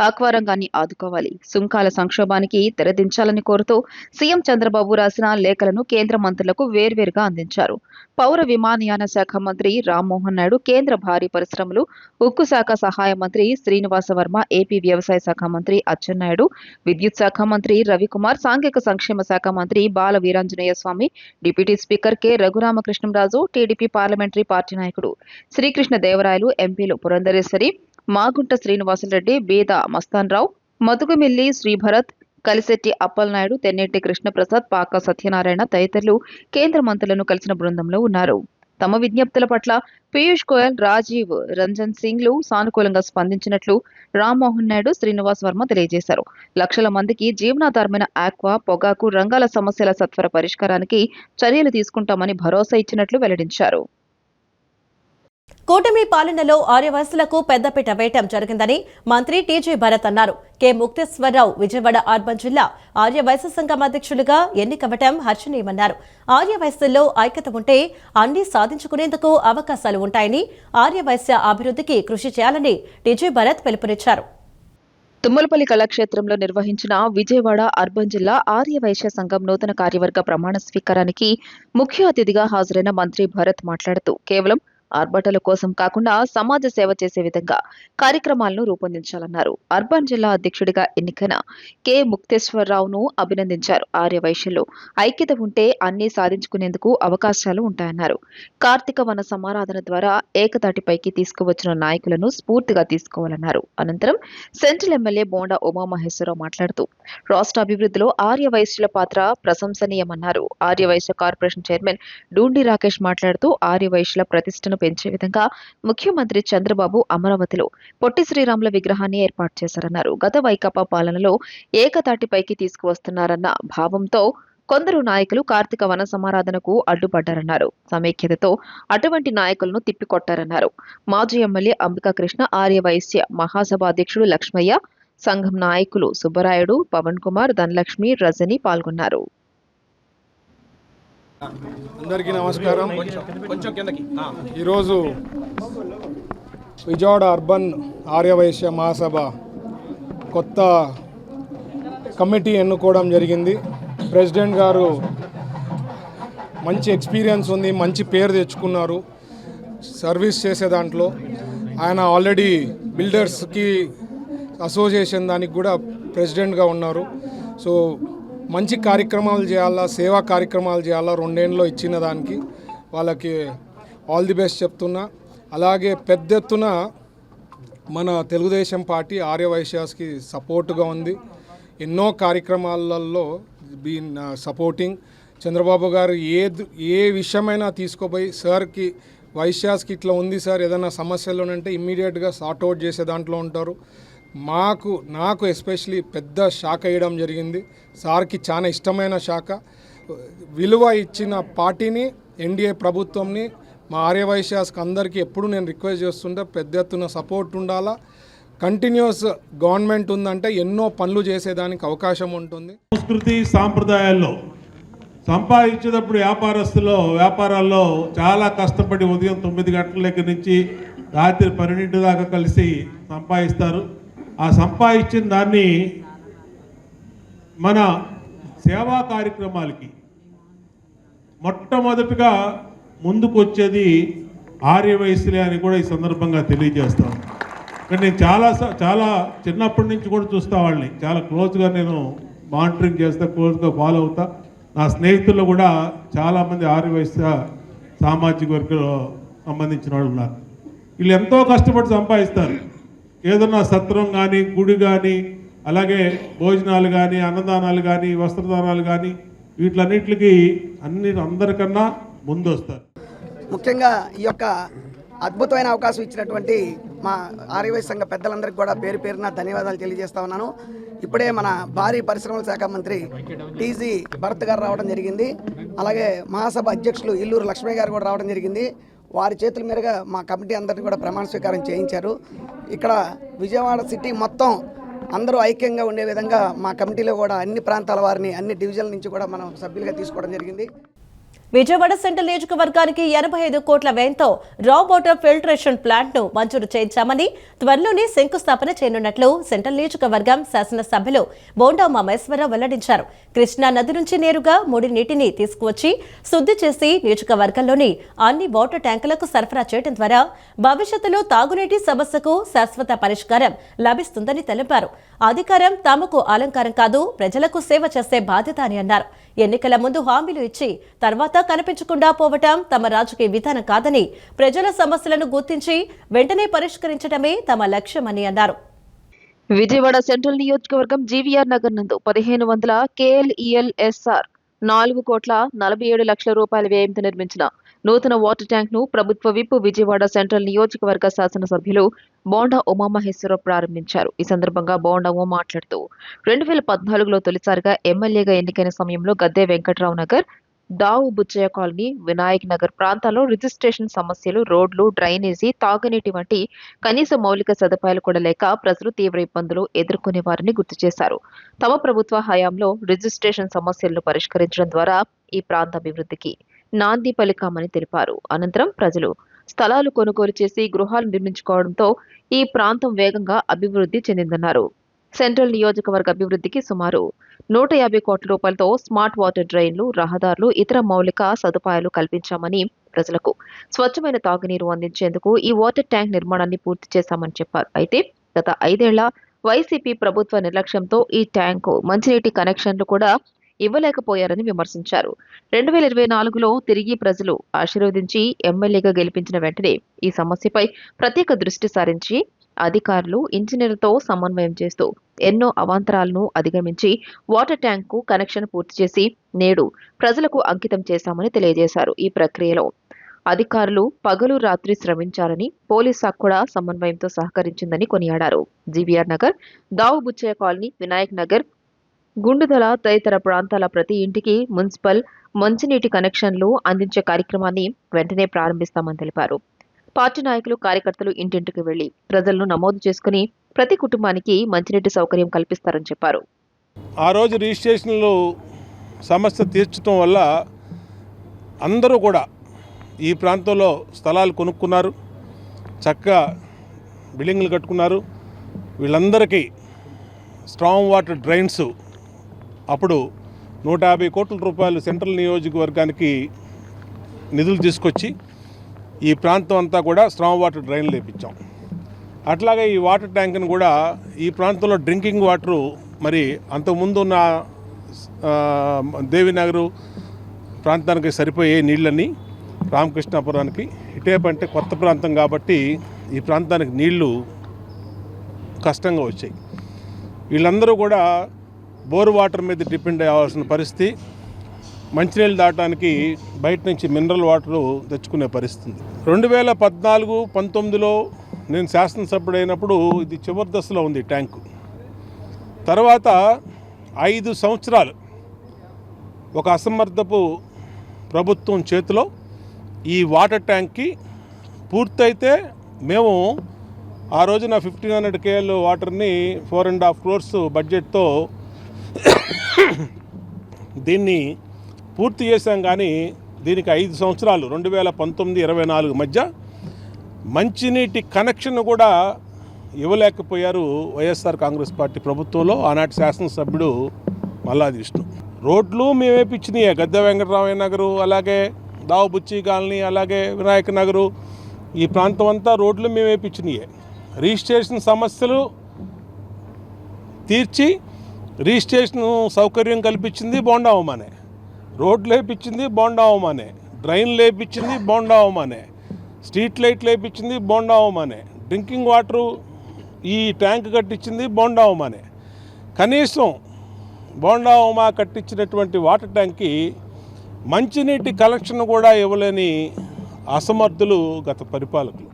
ఆక్వా రంగాన్ని ఆదుకోవాలి, సుంకాల సంక్షోభానికి తెరదించాలని కోరుతూ సీఎం చంద్రబాబు రాసిన లేఖలను కేంద్ర మంత్రులకు వేర్వేరుగా అందించారు. పౌర విమానయాన శాఖ మంత్రి రామ్మోహన్ నాయుడు, కేంద్ర భారీ పరిశ్రమలు, ఉక్కు శాఖ సహాయ మంత్రి శ్రీనివాస వర్మ, ఏపీ వ్యవసాయ శాఖ మంత్రి అచ్చెన్నాయుడు, విద్యుత్ శాఖ మంత్రి రవికుమార్, సాంఘిక సంక్షేమ శాఖ మంత్రి Bala Veeranjaneya Swamy, deputy speaker K Raghuramakrishnamraju, TDP parliamentary party నాయకుడు శ్రీకృష్ణ దేవరాయలు, ఎంపీలు పురంధరేశ్వరి, మాగుంట శ్రీనివాసులరెడ్డి, బీదా మస్తాన్రావు, మతుకుమిల్లి శ్రీభరత్, కలిశెట్టి అప్పలనాయుడు, తెన్నేటి కృష్ణప్రసాద్, పాక సత్యనారాయణ తదితరులు కేంద్ర మంత్రులను కలిసిన బృందంలో ఉన్నారు. తమ విజ్ఞప్తుల పట్ల పీయూష్ గోయల్, రాజీవ్ రంజన్ సింగ్లు సానుకూలంగా స్పందించినట్లు రామ్మోహన్ నాయుడు, శ్రీనివాస్ వర్మ తెలియజేశారు. లక్షల మందికి జీవనాధారమైన ఆక్వా, పొగాకు రంగాల సమస్యల సత్వర పరిష్కారానికి చర్యలు తీసుకుంటామని భరోసా ఇచ్చినట్లు వెల్లడించారు.
కూటమి పాలనలో ఆర్యవయసులకు పెద్దపీట వేయటం జరిగిందని మంత్రి టీజీ భరత్ అన్నారు. కె ముక్తేశ్వరరావు విజయవాడ అర్బన్ జిల్లా ఆర్యవైశ్య సంఘం అధ్యక్షులుగా ఎన్నికవటం హర్షణీయమన్నారు. ఆర్యవైశ్యుల్లో ఐక్యత ఉంటే అన్ని సాధించుకునేందుకు అవకాశాలు ఉంటాయని, ఆర్యవైశ్య అభివృద్ధికి కృషి చేయాలని టీజీ భరత్ పిలుపునిచ్చారు.
తుమ్మలపల్లి కళాక్షేత్రంలో నిర్వహించిన విజయవాడ అర్బన్ జిల్లా ఆర్యవైశ్య సంఘం నూతన కార్యవర్గ ప్రమాణ స్వీకారానికి ముఖ్య అతిథిగా హాజరైన మంత్రి భరత్ మాట్లాడుతూ కేవలం ఆర్భాటాల కోసం కాకుండా సమాజ సేవ చేసే విధంగా కార్యక్రమాలను రూపొందించాలన్నారు. అర్బన్ జిల్లా అధ్యక్షుడిగా ఎన్నికైన కె ముక్తేశ్వరరావును అభినందించారు. ఆర్యవైశ్యులు ఐక్యత ఉంటే అన్ని సాధించుకునేందుకు అవకాశాలు ఉంటాయన్నారు. కార్తీక వన సమారాధన ద్వారా ఏకతాటిపైకి తీసుకువచ్చిన నాయకులను స్ఫూర్తిగా తీసుకోవాలన్నారు. అనంతరం సెంట్రల్ ఎమ్మెల్యే బోండా ఉమామహేశ్వరరావు మాట్లాడుతూ రాష్ట్ర అభివృద్ధిలో ఆర్యవైశ్యుల పాత్ర ప్రశంసనీయమన్నారు. ఆర్యవైశ్య కార్పొరేషన్ చైర్మన్ డూండి రాకేష్ మాట్లాడుతూ ఆర్యవైశ్యుల ప్రతిష్టను పెంచే విధంగా ముఖ్యమంత్రి చంద్రబాబు అమరావతిలో పొట్టి శ్రీరాముల విగ్రహాన్ని ఏర్పాటు చేశారన్నారు. గత వైకాపా పాలనలో ఏకతాటిపైకి తీసుకువస్తున్నారన్న భావంతో కొందరు నాయకులు కార్తీక వన సమారాధనకు అడ్డుపడ్డారన్నారు. సమైక్యతతో అటువంటి నాయకులను తిప్పికొట్టారన్నారు. మాజీ ఎమ్మెల్యే అంబికా కృష్ణ, ఆర్యవైశ్య మహాసభ అధ్యక్షుడు లక్ష్మయ్య, సంఘం నాయకులు సుబ్బరాయుడు, పవన్ కుమార్, ధనలక్ష్మి, రజని పాల్గొన్నారు.
అందరికీ నమస్కారం. ఈరోజు విజయవాడ అర్బన్ ఆర్యవైశ్య మహాసభ కొత్త కమిటీ ఎన్నుకోవడం జరిగింది. ప్రెసిడెంట్ గారు మంచి ఎక్స్పీరియన్స్ ఉంది, మంచి పేరు తెచ్చుకున్నారు సర్వీస్ చేసే దాంట్లో. ఆయన ఆల్రెడీ బిల్డర్స్కి అసోసియేషన్ దానికి కూడా ప్రెసిడెంట్గా ఉన్నారు. సో మంచి కార్యక్రమాలు చేయాలా, సేవా కార్యక్రమాలు చేయాలా, 2 ఏళ్ళలో ఇచ్చిన దానికి వాళ్ళకి ఆల్ ది బెస్ట్ చెప్తున్నా. అలాగే పెద్ద ఎత్తున మన తెలుగుదేశం పార్టీ ఆర్యవైశ్యాస్కి సపోర్టుగా ఉంది. ఎన్నో కార్యక్రమాలలో బీన్ సపోర్టింగ్. చంద్రబాబు గారు ఏ విషయమైనా తీసుకోపోయి సార్కి వైశ్యాస్కి ఇట్లా ఉంది సార్, ఏదైనా సమస్యలు ఉంటే ఇమ్మీడియట్గా సార్ట్అవుట్ చేసే దాంట్లో ఉంటారు. నాకు ఎస్పెషలీ పెద్ద శాఖ వేయడం జరిగింది. సార్కి చాలా ఇష్టమైన శాఖ. విలువ ఇచ్చిన పార్టీని, ఎన్డీఏ ప్రభుత్వంని, మా ఆర్యవైశ్యాస్కి అందరికీ ఎప్పుడు నేను రిక్వెస్ట్ చేస్తుంటే పెద్ద ఎత్తున సపోర్ట్ ఉండాలా. కంటిన్యూస్ గవర్నమెంట్ ఉందంటే ఎన్నో పనులు చేసేదానికి అవకాశం ఉంటుంది.
సంస్కృతి సాంప్రదాయాల్లో సంపాదించేటప్పుడు వ్యాపారాల్లో చాలా కష్టపడి ఉదయం 9 గంటల దగ్గర నుంచి రాత్రి 12 దాకా కలిసి సంపాదిస్తారు. ఆ సంపాదించిన దాన్ని మన సేవా కార్యక్రమాలకి మొట్టమొదటిగా ముందుకు వచ్చేది ఆర్యవైశ్యులే అని కూడా ఈ సందర్భంగా తెలియజేస్తాను. కానీ నేను చాలా చిన్నప్పటి నుంచి కూడా చూస్తా వాళ్ళని చాలా క్లోజ్గా నేను మానిటరింగ్ చేస్తా, క్లోజ్గా ఫాలో అవుతా. నా స్నేహితుల్లో కూడా చాలామంది ఆర్యవైశ్య సామాజిక వర్గంలో సంబంధించిన వాళ్ళు ఉన్నారు. వీళ్ళు ఎంతో కష్టపడి సంపాదిస్తారు. ఏదన్నా సత్రం కానీ, గుడి కానీ, అలాగే భోజనాలు కానీ, అన్నదానాలు కానీ, వస్త్రదానాలు కానీ, వీటిలన్నిటికి అందరికన్నా ముందు వస్తారు.
ముఖ్యంగా ఈ యొక్క అద్భుతమైన అవకాశం ఇచ్చినటువంటి మా ఆర్యవైశ్య సంఘ పెద్దలందరికీ కూడా పేరు పేరున ధన్యవాదాలు తెలియజేస్తా ఉన్నాను. ఇప్పుడే మన భారీ పరిశ్రమల శాఖ మంత్రి టీజీ భరత్ గారు రావడం జరిగింది. అలాగే మహాసభ అధ్యక్షులు ఇల్లూరు లక్ష్మయ్య గారు కూడా రావడం జరిగింది. వారి చేతుల మీదుగా మా కమిటీ అందరినీ కూడా ప్రమాణ స్వీకారం చేయించారు. ఇక్కడ విజయవాడ సిటీ మొత్తం అందరూ ఐక్యంగా ఉండే విధంగా మా కమిటీలో కూడా అన్ని ప్రాంతాల వారిని, అన్ని డివిజన్ల నుంచి కూడా మనం సభ్యులుగా తీసుకోవడం జరిగింది.
విజయవాడ సెంట్రల్ నియోజకవర్గానికి 85 కోట్ల వ్యయంతో రా వాటర్ ఫిల్టరేషన్ ప్లాంట్ ను మంజూరు చేయించామని త్వరలోనే శంకుస్థాపన చేయనున్నట్లు సెంట్రల్ నియోజకవర్గం శాసనసభ్యులు బోండా ఉమామహేశ్వరరావు వెల్లడించారు. కృష్ణా నది నుంచి నేరుగా ముడి నీటిని తీసుకువచ్చి శుద్ధి చేసి నియోజకవర్గంలోని అన్ని వాటర్ ట్యాంకులకు సరఫరా చేయడం ద్వారా భవిష్యత్తులో తాగునీటి సమస్యకు శాశ్వత పరిష్కారం లభిస్తుందని తెలిపారు. అధికారం తమకు అలంకారం కాదు, ప్రజలకు సేవ చేసే బాధ్యత అని అన్నారు. ఎన్నికల ముందు హామీలు ఇచ్చి తర్వాత కనిపించకుండా పోవటం తమ రాజకీయ విధానం కాదని, ప్రజల సమస్యలను గుర్తించి వెంటనే పరిష్కరించడమే తమ లక్ష్యమని అన్నారు.
విజయవాడ సెంట్రల్ నియోజకవర్గం జీవీఆర్ నగర్ నందు 1500 KLELSR 4,47 రూపాయల వ్యయంతో నిర్మించిన నూతన వాటర్ ట్యాంక్ ను ప్రభుత్వ విప్ విజయవాడ సెంట్రల్ నియోజకవర్గ శాసనసభ్యులు బోండా ఉమామహేశ్వరరావు ప్రారంభించారు. ఈ సందర్భంగా బోండా ఉమా మాట్లాడుతూ 2014లో తొలిసారిగా ఎమ్మెల్యేగా ఎన్నికైన సమయంలో గద్దె వెంకట్రావు నగర్, దావు బుచ్చయ్య కాలనీ, వినాయక్ నగర్ ప్రాంతాల్లో రిజిస్ట్రేషన్ సమస్యలు, రోడ్లు, డ్రైనేజీ, తాగునీటి వంటి కనీస మౌలిక సదుపాయాలు కూడా లేక ప్రజలు తీవ్ర ఇబ్బందులు ఎదుర్కొనేవారని గుర్తు చేశారు. తమ ప్రభుత్వ హయాంలో రిజిస్ట్రేషన్ సమస్యలను పరిష్కరించడం ద్వారా ఈ ప్రాంత అభివృద్ధికి నాంది పలికామని తెలిపారు. అనంతరం ప్రజలు స్థలాలు కొనుగోలు చేసి గృహాలు నిర్మించుకోవడంతో ఈ ప్రాంతం వేగంగా అభివృద్ధి చెందిందన్నారు. సెంట్రల్ నియోజకవర్గ అభివృద్ధికి సుమారు 150 కోట్ల రూపాయలతో స్మార్ట్ వాటర్ డ్రైన్లు, రహదారులు, ఇతర మౌలిక సదుపాయాలు కల్పించామని, ప్రజలకు స్వచ్ఛమైన తాగునీరు అందించేందుకు ఈ వాటర్ ట్యాంక్ నిర్మాణాన్ని పూర్తి చేశామని చెప్పారు. అయితే గత 5 ఏళ్ల వైసీపీ ప్రభుత్వ నిర్లక్ష్యంతో ఈ ట్యాంకు మంచినీటి కనెక్షన్లు కూడా ఇవ్వలేకపోయారని విమర్శించారు. 2024లో తిరిగి ప్రజలు ఆశీర్వదించి ఎమ్మెల్యేగా గెలిపించిన వెంటనే ఈ సమస్యపై ప్రత్యేక దృష్టి సారించి అధికారులు, ఇంజనీర్లతో సమన్వయం చేస్తూ ఎన్నో అవాంతరాలను అధిగమించి వాటర్ ట్యాంకు కనెక్షన్ పూర్తి చేసి నేడు ప్రజలకు అంకితం చేశామని తెలియజేశారు. ఈ ప్రక్రియలో అధికారులు పగలు రాత్రి శ్రమించారని, పోలీస్ శాఖ కూడా సమన్వయంతో సహకరించిందని కొనియాడారు. జీవీఆర్ నగర్, దావు బుచ్చయ్య కాలనీ, వినాయక్ నగర్, గుండుదల తదితర ప్రాంతాల ప్రతి ఇంటికి మున్సిపల్ మంచినీటి కనెక్షన్లు అందించే కార్యక్రమాన్ని వెంటనే ప్రారంభిస్తామని తెలిపారు. పార్టీ నాయకులు, కార్యకర్తలు ఇంటింటికి వెళ్లి ప్రజలను నమోదు చేసుకుని ప్రతి కుటుంబానికి మంచినీటి సౌకర్యం కల్పిస్తారని చెప్పారు.
ఆ రోజు రిజిస్ట్రేషన్లు సమస్య తీర్చడం వల్ల అందరూ కూడా ఈ ప్రాంతంలో స్థలాలు కొనుక్కున్నారు, చక్కగా బిల్డింగ్లు కట్టుకున్నారు. వీళ్ళందరికీ స్ట్రాంగ్ వాటర్ డ్రైన్స్ అప్పుడు 150 కోట్ల రూపాయలు సెంట్రల్ నియోజకవర్గానికి నిధులు తీసుకొచ్చి ఈ ప్రాంతం అంతా కూడా స్ట్రాంగ్ వాటర్ డ్రైన్లు లేపించాం. అట్లాగే ఈ వాటర్ ట్యాంక్ని కూడా ఈ ప్రాంతంలో డ్రింకింగ్ వాటరు మరి అంతకుముందు ఉన్న దేవినగరు ప్రాంతానికి సరిపోయే నీళ్ళని రామకృష్ణాపురానికి, ఇటేపంటే కొత్త ప్రాంతం కాబట్టి ఈ ప్రాంతానికి నీళ్లు కష్టంగా వచ్చాయి. వీళ్ళందరూ కూడా బోర్ వాటర్ మీద డిపెండ్ అవ్వాల్సిన పరిస్థితి, మంచినీళ్ళు దాటానికి బయట నుంచి మినరల్ వాటరు తెచ్చుకునే పరిస్థితి. 2014-19లో నేను శాసనసభ్యుడైనప్పుడు ఇది చివరి దశలో ఉంది ట్యాంకు. తర్వాత 5 సంవత్సరాలు ఒక అసమర్థపు ప్రభుత్వం చేతిలో ఈ వాటర్ ట్యాంక్కి పూర్తయితే మేము ఆ రోజున 1500 KL వాటర్ని 4.5 crores బడ్జెట్తో దీన్ని పూర్తి చేశాం. కానీ దీనికి 5 సంవత్సరాలు 2019-24 మధ్య మంచినీటి కనెక్షన్ కూడా ఇవ్వలేకపోయారు వైఎస్ఆర్ కాంగ్రెస్ పార్టీ ప్రభుత్వంలో ఆనాటి శాసనసభ్యుడు మల్లాది విష్ణు. రోడ్లు మేము వేయించినాయే, గద్దె వెంకటరామయ్య నగరు, అలాగే దావు బుచ్చి కాలనీ, అలాగే వినాయక నగరు, ఈ ప్రాంతం అంతా రోడ్లు మేము వేయించినాయే. రిజిస్ట్రేషన్ సమస్యలు తీర్చి రిజిస్ట్రేషన్ సౌకర్యం కల్పించింది బోండా ఉమానే, రోడ్లు వేయించింది బోండా ఉమానే, డ్రైన్లు వేయించింది బోండా ఉమానే, స్ట్రీట్ లైట్లు వేయించింది బోండా ఉమానే, డ్రింకింగ్ వాటరు ఈ ట్యాంక్ కట్టించింది బోండా ఉమానే. కనీసం బోండా ఉమా కట్టించినటువంటి వాటర్ ట్యాంక్కి మంచినీటి కలెక్షన్ కూడా ఇవ్వలేని అసమర్థులు గత పరిపాలకులు.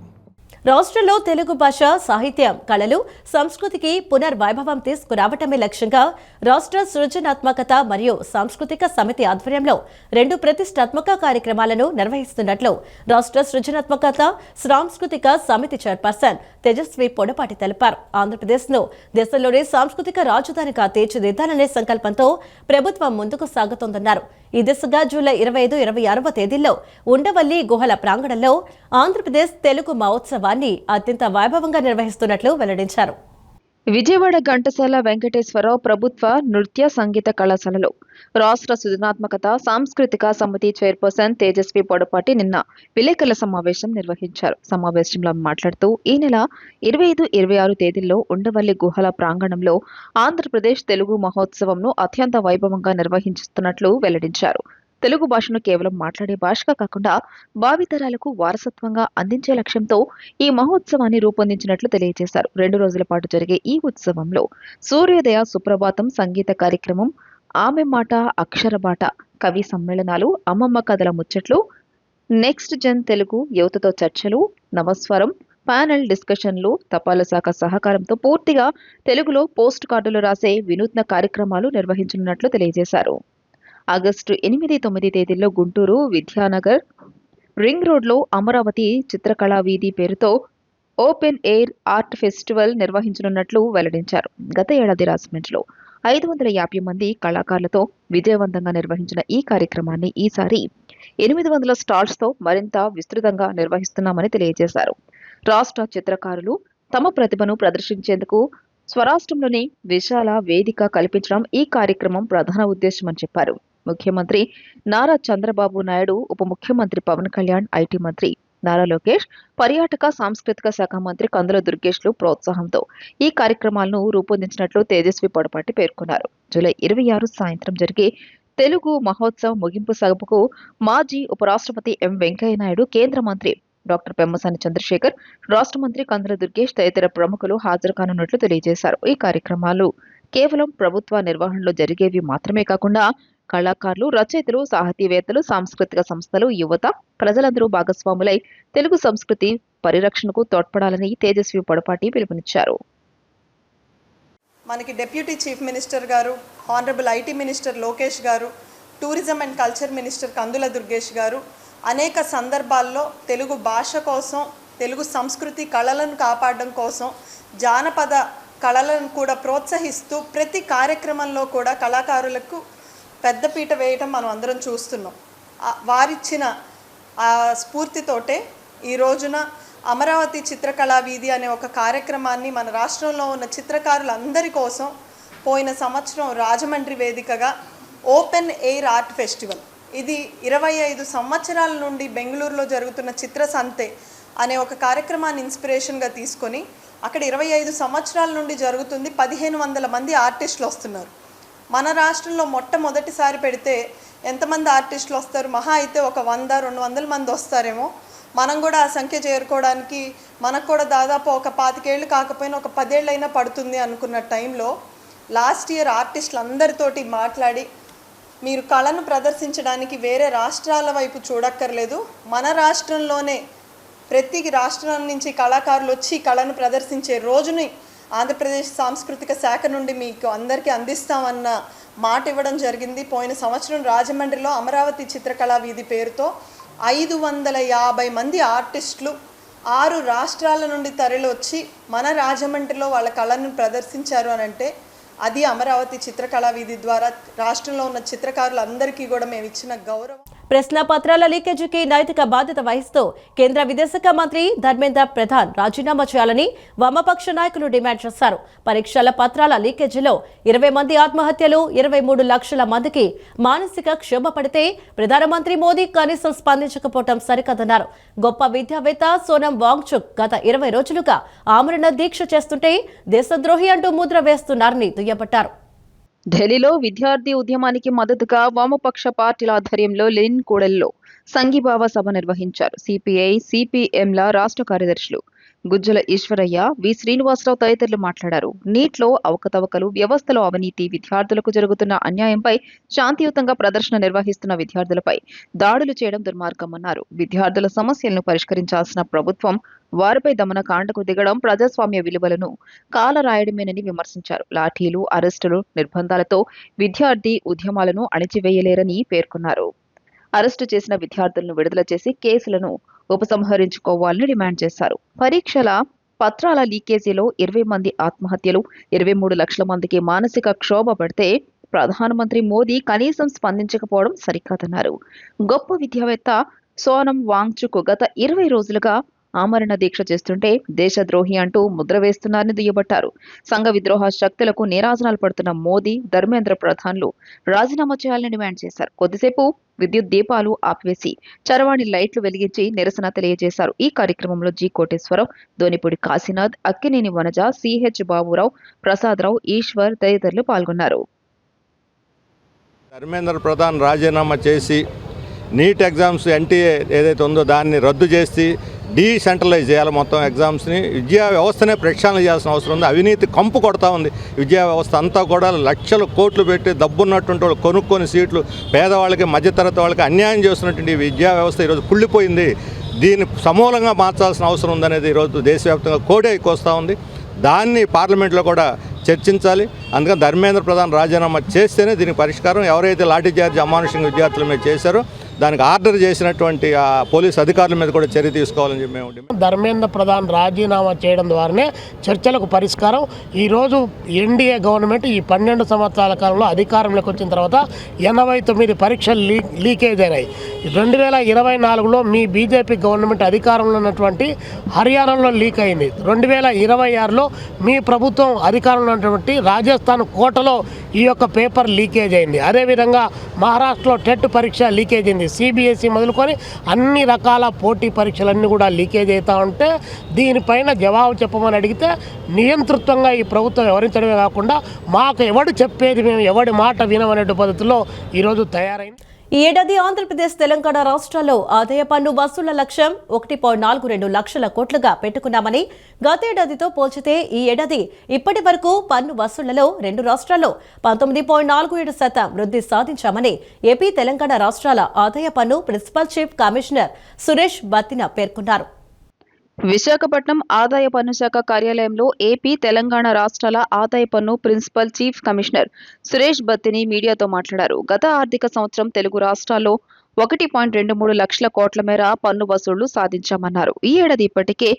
రాష్ట్రంలో తెలుగు భాష, సాహిత్యం, కళలు, సంస్కృతికి పునర్వైభవం తీసుకురావటమే లక్ష్యంగా రాష్ట్ర సృజనాత్మకత మరియు సాంస్కృతిక సమితి ఆధ్వర్యంలో 2 ప్రతిష్టాత్మక కార్యక్రమాలను నిర్వహిస్తున్నట్లు రాష్ట్ర సృజనాత్మకత సాంస్కృతిక సమితి చైర్పర్సన్ తేజస్వి పొడపాటి తెలిపారు. ఆంధ్రప్రదేశ్ను దేశంలోనే సాంస్కృతిక రాజధానిగా తీర్చిదిద్దాలనే సంకల్పంతో ప్రభుత్వం ముందుకు సాగుతోందన్నారు. ఈ దిశగా జూలై 25, 26వ తేదీల్లో ఉండవల్లి గుహల ప్రాంగణంలో ఆంధ్రప్రదేశ్ తెలుగు మహోత్సవాన్ని అత్యంత వైభవంగా నిర్వహిస్తున్నట్లు వెల్లడించారు.
విజయవాడ ఘంటసాల వెంకటేశ్వరరావు ప్రభుత్వ నృత్య సంగీత కళాశాలలో రాష్ట్ర సృజనాత్మకత సాంస్కృతిక సమితి చైర్పర్సన్ తేజస్వి పొడపాటి నిన్న విలేకరుల సమావేశం నిర్వహించారు. సమావేశంలో మాట్లాడుతూ ఈ నెల 25, 26 తేదీల్లో ఉండవల్లి గుహల ప్రాంగణంలో ఆంధ్రప్రదేశ్ తెలుగు మహోత్సవంను అత్యంత వైభవంగా నిర్వహిస్తున్నట్లు వెల్లడించారు. తెలుగు భాషను కేవలం మాట్లాడే భాషగా కాకుండా భావితరాలకు వారసత్వంగా అందించే లక్ష్యంతో ఈ మహోత్సవాన్ని రూపొందించినట్లు తెలియజేశారు. 2 రోజుల పాటు జరిగే ఈ ఉత్సవంలో సూర్యోదయ సుప్రభాతం సంగీత కార్యక్రమం, ఆమె మాట అక్షర బాట, కవి సమ్మేళనాలు, అమ్మమ్మ కథల ముచ్చట్లు, నెక్స్ట్ జన్ తెలుగు యువతతో చర్చలు, నవస్వరం, ప్యానెల్ డిస్కషన్లు, తపాలా శాఖ సహకారంతో పూర్తిగా తెలుగులో పోస్ట్ కార్డులు రాసే వినూత్న కార్యక్రమాలు నిర్వహించనున్నట్లు తెలియజేశారు. ఆగస్టు 8, 9 తేదీల్లో గుంటూరు విద్యానగర్ రింగ్ రోడ్లో అమరావతి చిత్రకళా వీధి పేరుతో ఓపెన్ ఎయిర్ ఆర్ట్ ఫెస్టివల్ నిర్వహించనున్నట్లు వెల్లడించారు. గత ఏడాది రాజమండ్రిలో 550 మంది కళాకారులతో విజయవంతంగా నిర్వహించిన ఈ కార్యక్రమాన్ని ఈసారి 800 స్టాల్స్తో మరింత విస్తృతంగా నిర్వహిస్తున్నామని తెలియజేశారు. రాష్ట్ర చిత్రకారులు తమ ప్రతిభను ప్రదర్శించేందుకు స్వరాష్ట్రంలోని విశాల వేదిక కల్పించడం ఈ కార్యక్రమం ప్రధాన ఉద్దేశమని చెప్పారు. ముఖ్యమంత్రి నారా చంద్రబాబు నాయుడు, ఉప ముఖ్యమంత్రి పవన్ కళ్యాణ్, ఐటీ మంత్రి నారా లోకేష్, పర్యాటక సాంస్కృతిక శాఖ మంత్రి కందుల దుర్గేష్లు ప్రోత్సాహంతో ఈ కార్యక్రమాలను రూపొందించినట్లు తేజస్వి పొడపాటి పేర్కొన్నారు. జూలై 26 సాయంత్రం జరిగే తెలుగు మహోత్సవ్ ముగింపు సభకు మాజీ ఉపరాష్ట్రపతి ఎం వెంకయ్యనాయుడు, కేంద్ర మంత్రి డాక్టర్ పెమ్మసాని చంద్రశేఖర్, రాష్ట్ర మంత్రి కందుల దుర్గేష్ తదితర ప్రముఖులు హాజరు కానున్నట్లు తెలియజేశారు. ఈ కార్యక్రమాలు కేవలం ప్రభుత్వ నిర్వహణలో జరిగేవి మాత్రమే కాకుండా కళాకారులు, రచయితలు, సాహితీవేత్తలు, సాంస్కృతిక సంస్థలు, యువత, ప్రజలందరూ భాగస్వాములై తెలుగు సంస్కృతి పరిరక్షణకు తోడ్పడాలని తేజస్వి పొడపాటి పిలుపునిచ్చారు.
మనకి డిప్యూటీ చీఫ్ మినిస్టర్ గారు, హానరబుల్ ఐటీ మినిస్టర్ లోకేష్ గారు, టూరిజం అండ్ కల్చర్ మినిస్టర్ కందుల దుర్గేష్ గారు అనేక సందర్భాల్లో తెలుగు భాష కోసం, తెలుగు సంస్కృతి కళలను కాపాడడం కోసం, జానపద కళలను కూడా ప్రోత్సహిస్తూ ప్రతి కార్యక్రమంలో కూడా కళాకారులకు పెద్దపీట వేయటం మనం అందరం చూస్తున్నాం. వారిచ్చిన స్ఫూర్తితోటే ఈ రోజున అమరావతి చిత్రకళా వీధి అనే ఒక కార్యక్రమాన్ని మన రాష్ట్రంలో ఉన్న చిత్రకారులందరి కోసం పోయిన సంవత్సరం రాజమండ్రి వేదికగా ఓపెన్ ఎయిర్ ఆర్ట్ ఫెస్టివల్, ఇది 25 సంవత్సరాల నుండి బెంగళూరులో జరుగుతున్న చిత్ర సంతే అనే ఒక కార్యక్రమాన్ని ఇన్స్పిరేషన్గా తీసుకొని అక్కడ 25 సంవత్సరాల నుండి జరుగుతుంది. 1500 మంది ఆర్టిస్టులు వస్తున్నారు. మన రాష్ట్రంలో మొట్టమొదటిసారి పెడితే ఎంతమంది ఆర్టిస్టులు వస్తారు? మహా అయితే ఒక 100-200 మంది వస్తారేమో. మనం కూడా ఆ సంఖ్య చేరుకోవడానికి మనకు కూడా దాదాపు ఒక 25 ఏళ్ళు కాకపోయినా ఒక 10 ఏళ్ళైనా పడుతుంది అనుకున్న టైంలో లాస్ట్ ఇయర్ ఆర్టిస్టులు అందరితోటి మాట్లాడి, మీరు కళను ప్రదర్శించడానికి వేరే రాష్ట్రాల వైపు చూడక్కర్లేదు, మన రాష్ట్రంలోనే ప్రతి రాష్ట్రం నుంచి కళాకారులు వచ్చి కళను ప్రదర్శించే రోజుని ఆంధ్రప్రదేశ్ సాంస్కృతిక శాఖ నుండి మీకు అందరికీ అందిస్తామన్న మాట ఇవ్వడం జరిగింది. పోయిన సంవత్సరం రాజమండ్రిలో అమరావతి చిత్రకళా వీధి పేరుతో 550 మంది ఆర్టిస్టులు 6 రాష్ట్రాల నుండి తరలివచ్చి మన రాజమండ్రిలో వాళ్ళ కళను ప్రదర్శించారు అని అంటే అది అమరావతి చిత్రకళా వీధి ద్వారా రాష్ట్రంలో ఉన్న చిత్రకారులందరికీ కూడా మేము ఇచ్చిన గౌరవం.
ప్రశ్నపత్రాల లీకేజీకి నైతిక బాధ్యత వహిస్తూ కేంద్ర విదేశాంగ మంత్రి ధర్మేంద్ర ప్రధాన్ రాజీనామా చేయాలని వామపక్ష నాయకులు డిమాండ్ చేశారు. పరీక్షల పత్రాల లీకేజీలో 20 మంది ఆత్మహత్యలు, 23 లక్షల మందికి మానసిక క్షోభ పడితే ప్రధానమంత్రి మోదీ కనీసం స్పందించకపోవడం సరికాదన్నారు. గొప్ప విద్యావేత్త సోనం వాంగ్చుక్ గత 20 రోజులుగా ఆమరణ దీక్ష చేస్తుంటే దేశద్రోహి అంటూ ముద్ర వేస్తున్నారని దుయ్యబట్టారు.
ఢిల్లీలో విద్యార్థి ఉద్యమానికి మద్దతుగా వామపక్ష పార్టీల ఆధ్వర్యంలో లెనిన్ కూడలిలో సంఘీభావ సభ నిర్వహించారు. సిపిఐ, సిపిఎంల రాష్ట్ర కార్యదర్శులు గుజ్జల ఈశ్వరయ్య, వి శ్రీనివాసరావు తదితరులు మాట్లాడారు. నీట్లో అవకతవకలు, వ్యవస్థలో అవినీతి, విద్యార్థులకు జరుగుతున్న అన్యాయంపై శాంతియుతంగా ప్రదర్శన నిర్వహిస్తున్న విద్యార్థులపై దాడులు చేయడం దుర్మార్గమన్నారు. విద్యార్థుల సమస్యలను పరిష్కరించాల్సిన ప్రభుత్వం వారిపై దమనకాండకు దిగడం ప్రజాస్వామ్య విలువలను కాలరాయడమేనని విమర్శించారు. లాఠీలు, అరెస్టులు, నిర్బంధాలతో విద్యార్థి ఉద్యమాలను అణిచివేయలేరని పేర్కొన్నారు. అరెస్టు చేసిన విద్యార్థులను విడుదల చేసి కేసులను ఉపసంహరించుకోవాలని డిమాండ్ చేశారు. పరీక్షల పత్రాల లీకేజీలో 20 మంది ఆత్మహత్యలు, 23 లక్షల మందికి మానసిక క్షోభ పడితే ప్రధానమంత్రి మోదీ కనీసం స్పందించకపోవడం సరికాదన్నారు. గొప్ప విద్యావేత్త సోనం వాంగ్చుక్ గత 20 రోజులుగా ఆమరణ దీక్ష చేస్తుంటే దేశద్రోహి అంటూ ముద్ర వేస్తున్నారని దుయ్యబట్టారు. సంఘ విద్రోహ శక్తులకు నీరాజనాలు పడుతున్న మోదీ, ధర్మేంద్ర ప్రధాన్లు రాజీనామా చేయాలని డిమాండ్ చేశారు. కొద్దిసేపు విద్యుత్ దీపాలు ఆపివేసి చరవాణి లైట్లు వెలిగించి నిరసన తెలియజేశారు. ఈ కార్యక్రమంలో జి కోటేశ్వరరావు, ధోనిపూడి కాశీనాథ్, అక్కినేని వనజ, సిహెచ్ బాబురావు, ప్రసాదరావు, ఈశ్వర్ తదితరులు పాల్గొన్నారు.
ధర్మేంద్ర ప్రధాన్ రాజీనామా చేసి నీట్ ఎగ్జామ్స్ ఎన్టీఏ ఏదైతే ఉందో దాన్ని రద్దు చేసి డీసెంట్రలైజ్ చేయాలి. మొత్తం ఎగ్జామ్స్ని విద్యా వ్యవస్థనే ప్రక్షాళన చేయాల్సిన అవసరం ఉంది. అవినీతి కంపు కొడతా ఉంది విద్యా వ్యవస్థ అంతా కూడా. లక్షల కోట్లు పెట్టి డబ్బున్నటువంటి వాళ్ళు కొనుక్కొని సీట్లు పేదవాళ్ళకి, మధ్యతరగతి వాళ్ళకి అన్యాయం చేస్తున్నటువంటి విద్యా వ్యవస్థ ఈరోజు కుళ్ళిపోయింది. దీన్ని సమూలంగా మార్చాల్సిన అవసరం ఉందనేది ఈరోజు దేశవ్యాప్తంగా కోడే ఎక్కువస్తూ ఉంది. దాన్ని పార్లమెంట్లో కూడా చర్చించాలి. అందుకని ధర్మేంద్ర ప్రధాన్ రాజీనామా చేస్తేనే దీనికి పరిష్కారం. ఎవరైతే లాఠీచార్జ్ అమానుషంగా విద్యార్థుల మీద చేశారో దానికి ఆర్డర్ చేసినటువంటి ఆ పోలీస్ అధికారుల మీద కూడా చర్య తీసుకోవాలని చెప్పి మేము
ధర్మేంద్ర ప్రధాన్ రాజీనామా చేయడం ద్వారానే చర్చలకు పరిష్కారం. ఈరోజు ఎన్డీఏ గవర్నమెంట్ ఈ 12 సంవత్సరాల కాలంలో అధికారంలోకి వచ్చిన తర్వాత 89 పరీక్షలు లీకేజ్ అయినాయి. 2024లో మీ బీజేపీ గవర్నమెంట్ అధికారంలో ఉన్నటువంటి హర్యానాలో లీక్ అయింది. 2026లో మీ ప్రభుత్వం అధికారంలో ఉన్నటువంటి రాజస్థాన్ కోటలో ఈ యొక్క పేపర్ లీకేజ్ అయింది. అదేవిధంగా మహారాష్ట్రలో టెట్ పరీక్ష లీకేజ్ అయింది. సిబిఎస్ఈ మొదలుకొని అన్ని రకాల పోటీ పరీక్షలన్నీ కూడా లీకేజ్ అవుతూ ఉంటే దీనిపైన జవాబు చెప్పమని అడిగితే నియంతృత్వంగా ఈ ప్రభుత్వం వివరించడమే కాకుండా మాకు ఎవడు చెప్పేది మేము ఎవడి మాట వినమనే పద్ధతిలో ఈరోజు తయారైంది.
ఈ ఏడాది ఆంధ్రప్రదేశ్, తెలంగాణ రాష్ట్రాల్లో ఆదాయ పన్ను వసూళ్ల లక్ష్యం 1.42 లక్షల కోట్లుగా పెట్టుకున్నామని, గతేడాదితో పోల్చితే ఈ ఏడాది ఇప్పటి వరకు పన్ను వసూళ్లలో 2 రాష్ట్రాల్లో 19.47% వృద్ధి సాధించామని ఏపీ, తెలంగాణ రాష్ట్రాల ఆదాయ పన్ను principal chief commissioner Suresh Battina పేర్కొన్నారు.
విశాఖపట్నం ఆదాయ పన్ను శాఖ కార్యాలయంలో ఏపీ, తెలంగాణ రాష్ట్రాల ఆదాయ పన్ను principal chief commissioner Suresh Battini మీడియాతో మాట్లాడారు. గత ఆర్థిక సంవత్సరం తెలుగు రాష్ట్రాల్లో 1.23 లక్షల కోట్ల మేర పన్ను వసూళ్లు సాధించామన్నారు. ఈ ఏడాది ఇప్పటికే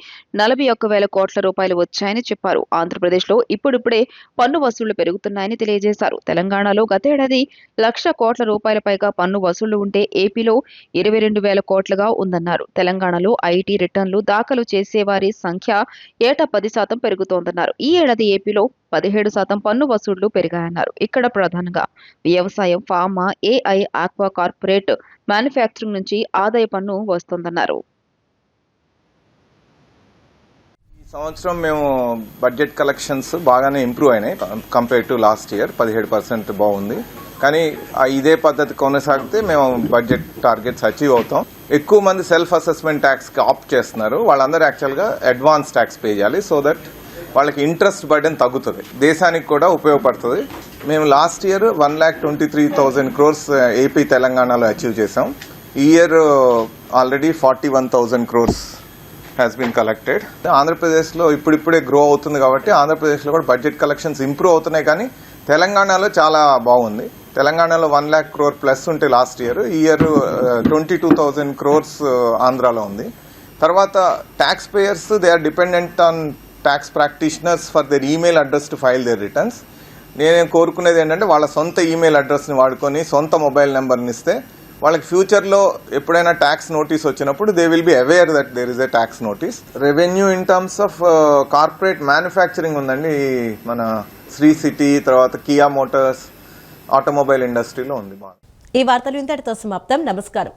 41,000 కోట్ల రూపాయలు వచ్చాయని చెప్పారు. ఆంధ్రప్రదేశ్లో ఇప్పుడిప్పుడే పన్ను వసూళ్లు పెరుగుతున్నాయని తెలియజేశారు. తెలంగాణలో గతేడాది 1,00,000 కోట్ల రూపాయల పైగా పన్ను వసూళ్లు ఉంటే ఏపీలో 22,000 కోట్లుగా ఉందన్నారు. తెలంగాణలో ఐటీ రిటర్న్లు దాఖలు చేసేవారి సంఖ్య ఏటా 10% పెరుగుతోందన్నారు. ఈ ఏడాది ఏపీలో 17% పన్ను వసూళ్లు పెరిగాయన్నారు. ఇక్కడ ప్రధానంగా వ్యవసాయం, pharma, AI, aqua, corporate, manufacturing నుంచి ఆదాయ పన్ను వస్తోందన్నారు.
ఈ సంవత్సరం మేము బడ్జెట్ కలెక్షన్స్ బాగానే ఇంప్రూవ్ అయినాయి కంపేర్ టు లాస్ట్ ఇయర్. 17% బాగుంది. కానీ ఇదే పద్ధతి కొనసాగితే మేము బడ్జెట్ టార్గెట్స్ అచీవ్ అవుతాం. ఎక్కువ మంది సెల్ఫ్ అసెస్మెంట్ ట్యాక్స్ కి ఆప్ట్ చేస్తున్నారు. వాళ్ళందరూ యాక్చువల్గా అడ్వాన్స్ ట్యాక్స్ పే చేయాలి. సో దట్ వాళ్ళకి ఇంట్రెస్ట్ బర్డెన్ తగ్గుతుంది, దేశానికి కూడా ఉపయోగపడుతుంది. మేము లాస్ట్ ఇయర్ 1,23,000 crores ఏపీ, తెలంగాణలో అచీవ్ చేసాం. ఈ year already 41,000 crores has been collected. ఆంధ్రప్రదేశ్లో ఇప్పుడిప్పుడే గ్రో అవుతుంది కాబట్టి ఆంధ్రప్రదేశ్లో కూడా బడ్జెట్ కలెక్షన్స్ ఇంప్రూవ్ అవుతున్నాయి. కానీ తెలంగాణలో చాలా బాగుంది. తెలంగాణలో 1 lakh crore ప్లస్ ఉంటే లాస్ట్ ఇయర్, ఈ ఇయర్ 22,000 crores ఆంధ్రాలో ఉంది. తర్వాత tax payers they are dependent on tax practitioners for their email address to file their returns. నేను కోరుకునేది ఏంటంటే వాళ్ళ సొంత ఈమెయిల్ అడ్రస్ని వాడుకొని సొంత మొబైల్ నెంబర్ని ఇస్తే వాళ్ళకి ఫ్యూచర్లో ఎప్పుడైనా ట్యాక్స్ నోటీస్ వచ్చినప్పుడు they will be aware that there is a tax notice. Revenue in terms of corporate manufacturing ఉందండి. మన శ్రీ సిటీ, తర్వాత కియా మోటార్స్, ఆటోమొబైల్ ఇండస్ట్రీలో ఉంది.
ఈ వార్తలు ఇంతటితో సమాప్తం. నమస్కారం.